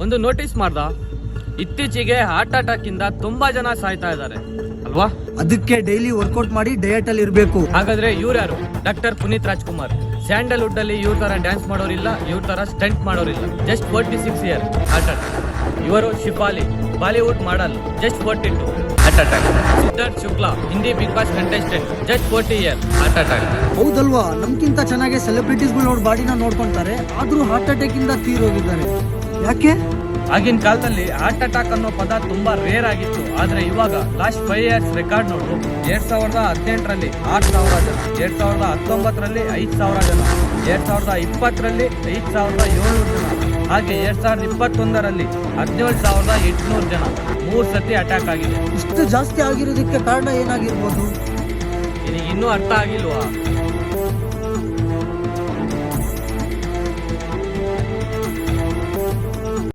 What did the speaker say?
ಒಂದು ನೋಟಿಸ್ ಮಾಡ್ದ, ಇತ್ತೀಚೆಗೆ ಹಾರ್ಟ್ ಅಟ್ಯಾಕ್ ಇಂದ ತುಂಬಾ ಜನ ಸಾಯ್ತಾ ಇದ್ದಾರೆ ಅಲ್ವಾ? ಅದಕ್ಕೆ ಡೈಲಿ ವರ್ಕೌಟ್ ಮಾಡಿ ಡಯಟ್ ಅಲ್ಲಿ ಇರಬೇಕು. ಹಾಗಾದ್ರೆ ಇವ್ರು ಯಾರು? ಡಾಕ್ಟರ್ ಪುನೀತ್ ರಾಜ್ಕುಮಾರ್. ಸ್ಯಾಂಡಲ್ವುಡ್ ಅಲ್ಲಿ ಇವ್ರ ತರ ಡ್ಯಾನ್ಸ್ ಮಾಡೋರಿಲ್ಲ, ಇವ್ರ ತರ ಸ್ಟಂಟ್ ಮಾಡೋರಿಲ್ಲ. Just 46 year heart attack. ಇವರು Shefali, Bollywood model, just 42 heart attack. Siddharth Shukla, Hindi Bigg Boss contestant, just 40 year heart attack. ಹೌದಲ್ವಾ, ನಮ್ಗಿಂತ ಚೆನ್ನಾಗಿ ಸೆಲೆಬ್ರಿಟೀಸ್ಗಳು ಅವ್ರ ಬಾಡಿನ ನೋಡ್ಕೊಂತಾರೆ, ಆದ್ರೂ ಹಾರ್ಟ್ ಅಟ್ಯಾಕ್ ಇಂದ ತೀರೋಗಿದ್ದಾರೆ. ಯಾಕೆ? ಆಗಿನ ಕಾಲದಲ್ಲಿ ಹಾರ್ಟ್ ಅಟ್ಯಾಕ್ ಅನ್ನೋ ಪದ ತುಂಬಾ ರೇರ್ ಆಗಿತ್ತು. ಆದ್ರೆ ಇವಾಗ ಲಾಸ್ಟ್ 5 ಇಯರ್ಸ್ ರೆಕಾರ್ಡ್ ನೋಡು. 2018ರಲ್ಲಿ 6,000 ಜನ, 2019ರಲ್ಲಿ 5,000 ಜನ, 2020ರಲ್ಲಿ 5,700 ಜನ, ಹಾಗೆ 2021ರಲ್ಲಿ 17,800 ಜನ. 3 ಸತಿ ಅಟ್ಯಾಕ್ ಆಗಿದೆ. ಇಷ್ಟು ಜಾಸ್ತಿ ಆಗಿರೋದಕ್ಕೆ ಕಾರಣ ಏನಾಗಿರ್ಬೋದು? ನಿನಗೆ ಇನ್ನೂ ಅರ್ಥ ಆಗಿಲ್ವಾ?